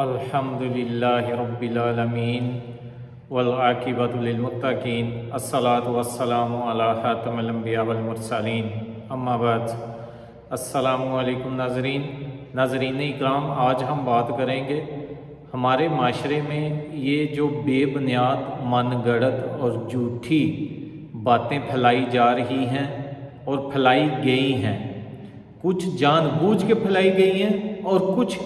الحمدللہ رب العالمین والعاقبۃ للمتقین الصلاۃ والسلام علی خاتم الانبیاء والمرسلین اما بعد۔ السلام علیکم ناظرین اکرام، آج ہم بات کریں گے ہمارے معاشرے میں یہ جو بے بنیاد من گڑت اور جھوٹی باتیں پھیلائی جا رہی ہیں اور پھیلائی گئی ہیں، کچھ جان بوجھ کے پھیلائی گئی ہیں اور کچھ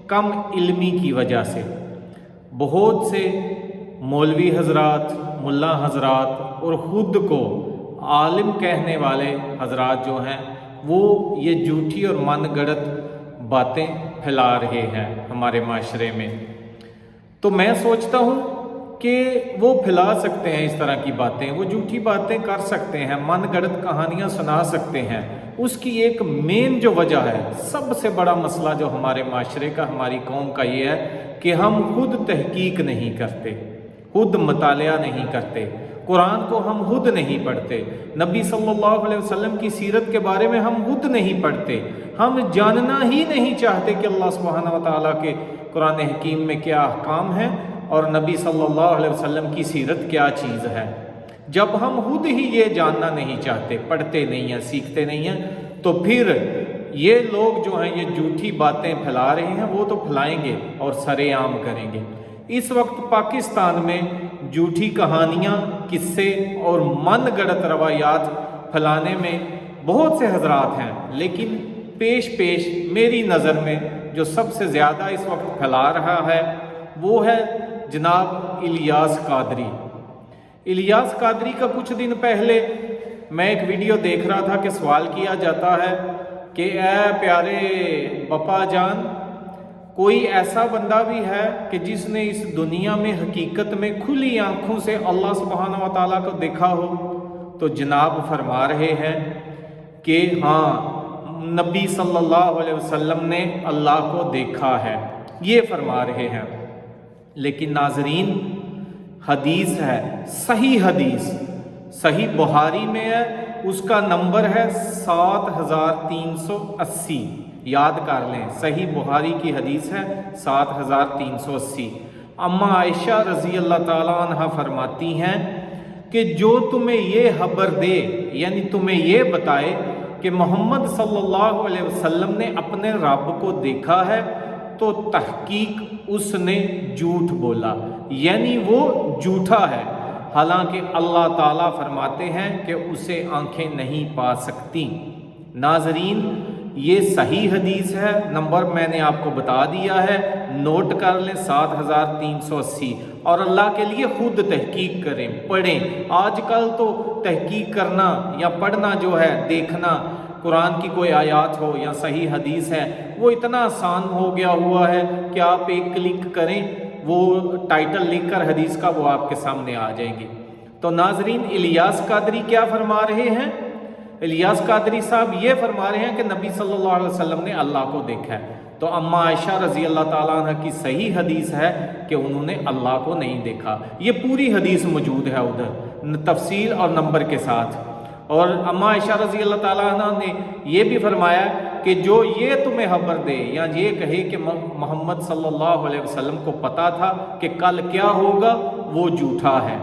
کم علمی کی وجہ سے۔ بہت سے مولوی حضرات، ملا حضرات اور خود کو عالم کہنے والے حضرات جو ہیں وہ یہ جھوٹی اور من گڑت باتیں پھیلا رہے ہیں ہمارے معاشرے میں۔ تو میں سوچتا ہوں کہ وہ پھیلا سکتے ہیں اس طرح کی باتیں، وہ جھوٹی باتیں کر سکتے ہیں، من گڑت کہانیاں سنا سکتے ہیں۔ اس کی ایک مین جو وجہ ہے، سب سے بڑا مسئلہ جو ہمارے معاشرے کا، ہماری قوم کا یہ ہے کہ ہم خود تحقیق نہیں کرتے، خود مطالعہ نہیں کرتے، قرآن کو ہم خود نہیں پڑھتے، نبی صلی اللہ علیہ وسلم کی سیرت کے بارے میں ہم خود نہیں پڑھتے، ہم جاننا ہی نہیں چاہتے کہ اللہ سبحانہ وتعالیٰ کے قرآن حکیم میں کیا احکام ہیں اور نبی صلی اللہ علیہ وسلم کی سیرت کیا چیز ہے۔ جب ہم خود ہی یہ جاننا نہیں چاہتے، پڑھتے نہیں ہیں، سیکھتے نہیں ہیں، تو پھر یہ لوگ جو ہیں یہ جھوٹی باتیں پھیلا رہے ہیں، وہ تو پھیلائیں گے اور سرے عام کریں گے۔ اس وقت پاکستان میں جھوٹی کہانیاں، قصے اور من گڑت روایات پھیلانے میں بہت سے حضرات ہیں، لیکن پیش میری نظر میں جو سب سے زیادہ اس وقت پھیلا رہا ہے وہ ہے جناب الیاس قادری۔ الیاس قادری کا کچھ دن پہلے میں ایک ویڈیو دیکھ رہا تھا کہ سوال کیا جاتا ہے کہ اے پیارے بپا جان، کوئی ایسا بندہ بھی ہے کہ جس نے اس دنیا میں حقیقت میں کھلی آنکھوں سے اللہ سبحانہ و تعالیٰ کو دیکھا ہو؟ تو جناب فرما رہے ہیں کہ ہاں، نبی صلی اللہ علیہ وسلم نے اللہ کو دیکھا ہے، یہ فرما رہے ہیں۔ لیکن ناظرین، حدیث ہے، صحیح حدیث، صحیح بخاری میں ہے، اس کا نمبر ہے 7380، یاد کر لیں، صحیح بخاری کی حدیث ہے 7380۔ اما عائشہ رضی اللہ تعالیٰ عنہ فرماتی ہیں کہ جو تمہیں یہ خبر دے، یعنی تمہیں یہ بتائے کہ محمد صلی اللہ علیہ وسلم نے اپنے رب کو دیکھا ہے، تو تحقیق اس نے جھوٹ بولا، یعنی وہ جھوٹا ہے، حالانکہ اللہ تعالیٰ فرماتے ہیں کہ اسے آنکھیں نہیں پا سکتی۔ ناظرین، یہ صحیح حدیث ہے، نمبر میں نے آپ کو بتا دیا ہے، نوٹ کر لیں 7380، اور اللہ کے لیے خود تحقیق کریں، پڑھیں۔ آج کل تو تحقیق کرنا یا پڑھنا جو ہے، دیکھنا، قرآن کی کوئی آیات ہو یا صحیح حدیث ہے، وہ اتنا آسان ہو گیا ہوا ہے کہ آپ ایک کلک کریں، وہ ٹائٹل لکھ کر حدیث کا وہ آپ کے سامنے آ جائیں گی۔ تو ناظرین، الیاس قادری کیا فرما رہے ہیں؟ الیاس قادری صاحب یہ فرما رہے ہیں کہ نبی صلی اللہ علیہ وسلم نے اللہ کو دیکھا ہے۔ تو اما عائشہ رضی اللہ تعالیٰ عنہ کی صحیح حدیث ہے کہ انہوں نے اللہ کو نہیں دیکھا، یہ پوری حدیث موجود ہے ادھر تفصیل اور نمبر کے ساتھ۔ اور اما عائشہ رضی اللہ تعالیٰ عنہ نے یہ بھی فرمایا کہ جو یہ تمہیں خبر دے یا یہ کہے کہ محمد صلی اللہ علیہ وسلم کو پتا تھا کہ کل کیا ہوگا، وہ جھوٹا ہے،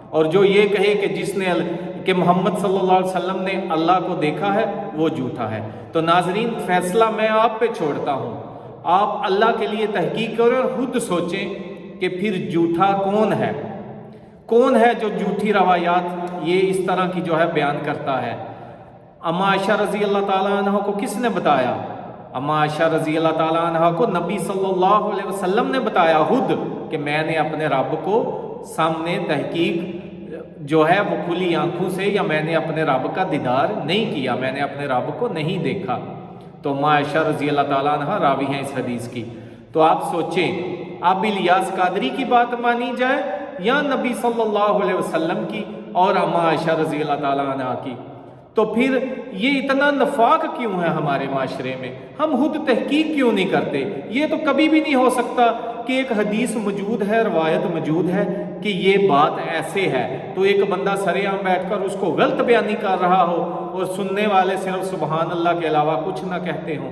اور جو یہ کہے کہ جس نے کہ محمد صلی اللہ علیہ وسلم نے اللہ کو دیکھا ہے، وہ جھوٹا ہے۔ تو ناظرین، فیصلہ میں آپ پہ چھوڑتا ہوں، آپ اللہ کے لیے تحقیق کریں اور خود سوچیں کہ پھر جھوٹا کون ہے جو جھوٹی روایات یہ اس طرح کی جو ہے بیان کرتا ہے۔ اما عائشہ رضی اللہ تعالیٰ عنہ کو کس نے بتایا؟ اما عائشہ رضی اللہ تعالیٰ عنہ کو نبی صلی اللہ علیہ وسلم نے بتایا خود کہ میں نے اپنے رب کو سامنے تحقیق جو ہے وہ کھلی آنکھوں سے، یا میں نے اپنے رب کا دیدار نہیں کیا، میں نے اپنے رب کو نہیں دیکھا۔ تو اما عائشہ رضی اللہ تعالیٰ عنہ راوی ہیں اس حدیث کی۔ تو آپ سوچیں، اب الیاس قادری کی بات مانی جائے یا نبی صلی اللہ علیہ وسلم کی اور اما عائشہ رضی اللہ تعالیٰ عنہ کی؟ تو پھر یہ اتنا نفاق کیوں ہے ہمارے معاشرے میں؟ ہم خود تحقیق کیوں نہیں کرتے؟ یہ تو کبھی بھی نہیں ہو سکتا کہ ایک حدیث موجود ہے، روایت موجود ہے کہ یہ بات ایسے ہے، تو ایک بندہ سرے عام بیٹھ کر اس کو غلط بیانی کر رہا ہو اور سننے والے صرف سبحان اللہ کے علاوہ کچھ نہ کہتے ہوں۔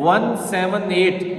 178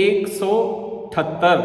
178।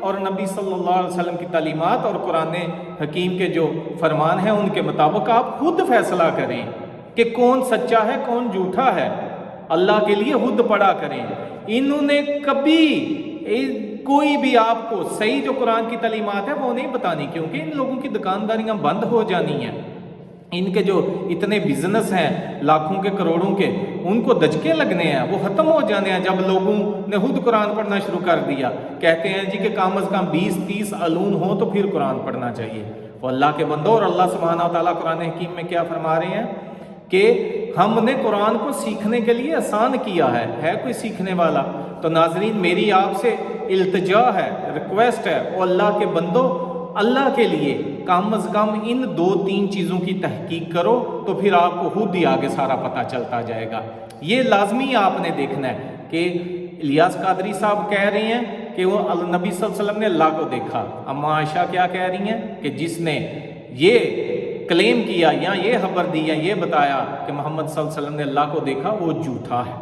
اور نبی صلی اللہ علیہ وسلم کی تعلیمات اور قرآن حکیم کے جو فرمان ہیں ان کے مطابق آپ خود فیصلہ کریں کہ کون سچا ہے کون جھوٹا ہے، اللہ کے لیے خود پڑھا کریں۔ انہوں نے کبھی کوئی بھی آپ کو صحیح جو قرآن کی تعلیمات ہے وہ نہیں بتانی، کیونکہ ان لوگوں کی دکانداریاں بند ہو جانی ہیں، ان کے جو اتنے بزنس ہیں لاکھوں کے کروڑوں کے ان کو دھچکے لگنے ہیں، وہ ختم ہو جانے ہیں جب لوگوں نے خود قرآن پڑھنا شروع کر دیا۔ کہتے ہیں جی کہ کم از کم 20-30 علوم ہوں تو پھر قرآن پڑھنا چاہیے۔ وہ اللہ کے بندوں، اور اللہ سبحانہ و تعالیٰ قرآن حکیم میں کیا فرما رہے ہیں کہ ہم نے قرآن کو سیکھنے کے لیے آسان کیا ہے کوئی سیکھنے والا؟ تو ناظرین میری آپ سے التجا ہے، ریکویسٹ ہے، وہ اللہ کے بندوں اللہ کے لیے کم از کم ان 2-3 چیزوں کی تحقیق کرو تو پھر آپ کو خود ہی آگے سارا پتہ چلتا جائے گا۔ یہ لازمی آپ نے دیکھنا ہے کہ الیاس قادری صاحب کہہ رہے ہیں کہ وہ نبی صلی اللہ علیہ وسلم نے اللہ کو دیکھا، اما عائشہ کیا کہہ رہی ہیں کہ جس نے یہ کلیم کیا یا یہ خبر دی یا یہ بتایا کہ محمد صلی اللہ علیہ وسلم نے اللہ کو دیکھا وہ جھوٹا ہے۔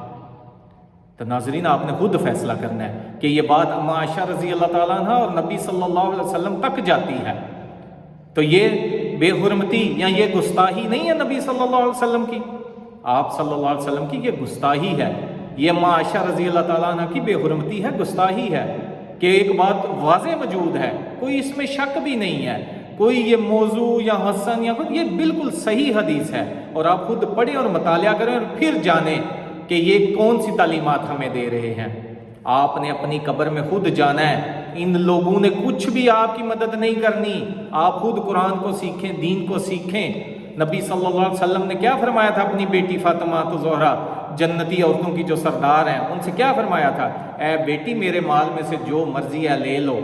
تو ناظرین آپ نے خود فیصلہ کرنا ہے کہ یہ بات اما عائشہ رضی اللہ تعالیٰ عنہ اور نبی صلی اللہ علیہ وسلم تک جاتی ہے تو یہ بے حرمتی یا یہ گستاحی نہیں ہے نبی صلی اللہ علیہ وسلم کی، آپ صلی اللہ علیہ وسلم کی یہ گستاحی ہے، یہ اما عائشہ رضی اللہ تعالیٰ عنہ کی بے حرمتی ہے، گستاحی ہے کہ ایک بات واضح موجود ہے، کوئی اس میں شک بھی نہیں ہے، کوئی یہ موضوع یا حسن یا خود، یہ بالکل صحیح حدیث ہے، اور آپ خود پڑھیں اور مطالعہ کریں اور پھر جانیں کہ یہ کون سی تعلیمات ہمیں دے رہے ہیں۔ آپ نے اپنی قبر میں خود جانا ہے، ان لوگوں نے کچھ بھی آپ کی مدد نہیں کرنی، آپ خود قرآن کو سیکھیں، دین کو سیکھیں۔ نبی صلی اللہ علیہ وسلم نے کیا فرمایا تھا اپنی بیٹی فاطمہ زہرا جنتی عورتوں کی جو سردار ہیں ان سے کیا فرمایا تھا؟ اے بیٹی میرے مال میں سے جو مرضی ہے لے لو،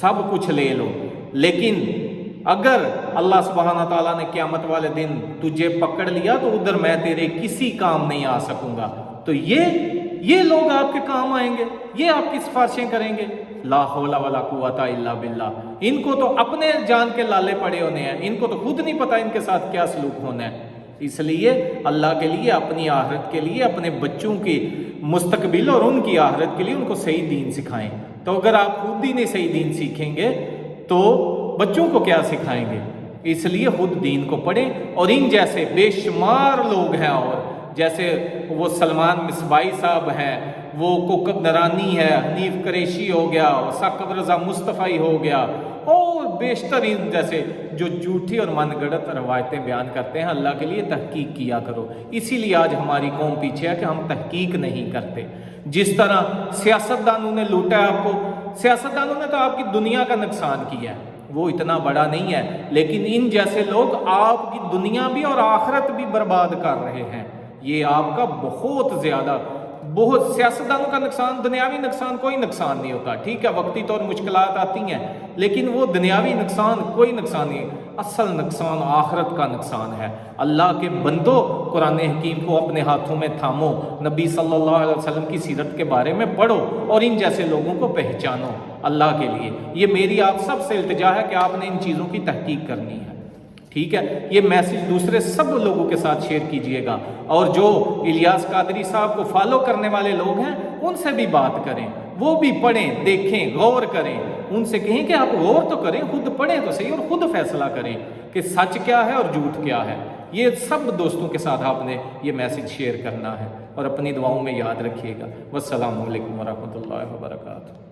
سب کچھ لے لو، لیکن اگر اللہ سبحانہ تعالیٰ نے قیامت والے دن تجھے پکڑ لیا تو ادھر میں تیرے کسی کام نہیں آ سکوں گا۔ تو یہ لوگ آپ کے کام آئیں گے، یہ آپ کی سفارشیں کریں گے؟ لا حول ولا قوت الا باللہ۔ ان کو تو اپنے جان کے لالے پڑے ہونے ہیں، ان کو تو خود نہیں پتا ان کے ساتھ کیا سلوک ہونا ہے۔ اس لیے اللہ کے لیے، اپنی آخرت کے لیے، اپنے بچوں کی مستقبل اور ان کی آخرت کے لیے ان کو صحیح دین سکھائیں۔ تو اگر آپ خود ہی نہیں صحیح دین سیکھیں گے تو بچوں کو کیا سکھائیں گے؟ اس لیے خود دین کو پڑھیں، اور ان جیسے بے شمار لوگ ہیں، اور جیسے وہ سلمان مصباحی صاحب ہیں، وہ کوکب نرانی ہے، حنیف قریشی ہو گیا، ثاقب رضا مصطفی ہو گیا، اور بیشتر ان جیسے جو جھوٹی اور من گڑت روایتیں بیان کرتے ہیں۔ اللہ کے لیے تحقیق کیا کرو۔ اسی لیے آج ہماری قوم پیچھے ہے کہ ہم تحقیق نہیں کرتے۔ جس طرح سیاستدانوں نے لوٹا ہے آپ کو، سیاستدانوں نے تو آپ کی دنیا کا نقصان کیا ہے، وہ اتنا بڑا نہیں ہے، لیکن ان جیسے لوگ آپ کی دنیا بھی اور آخرت بھی برباد کر رہے ہیں۔ یہ آپ کا بہت زیادہ، بہت سیاستدانوں کا نقصان، دنیاوی نقصان کوئی نقصان نہیں ہوتا، ٹھیک ہے وقتی طور مشکلات آتی ہیں، لیکن وہ دنیاوی نقصان کوئی نقصان نہیں، اصل نقصان آخرت کا نقصان ہے۔ اللہ کے بندوں قرآن حکیم کو اپنے ہاتھوں میں تھامو، نبی صلی اللہ علیہ وسلم کی سیرت کے بارے میں پڑھو اور ان جیسے لوگوں کو پہچانو اللہ کے لیے۔ یہ میری آپ سب سے التجا ہے کہ آپ نے ان چیزوں کی تحقیق کرنی ہے، ٹھیک ہے؟ یہ میسج دوسرے سب لوگوں کے ساتھ شیئر کیجئے گا، اور جو الیاس قادری صاحب کو فالو کرنے والے لوگ ہیں ان سے بھی بات کریں، وہ بھی پڑھیں، دیکھیں، غور کریں، ان سے کہیں کہ آپ غور تو کریں، خود پڑھیں تو صحیح اور خود فیصلہ کریں کہ سچ کیا ہے اور جھوٹ کیا ہے۔ یہ سب دوستوں کے ساتھ آپ نے یہ میسج شیئر کرنا ہے، اور اپنی دعاؤں میں یاد رکھیے گا۔ والسلام علیکم ورحمۃ اللہ وبرکاتہ۔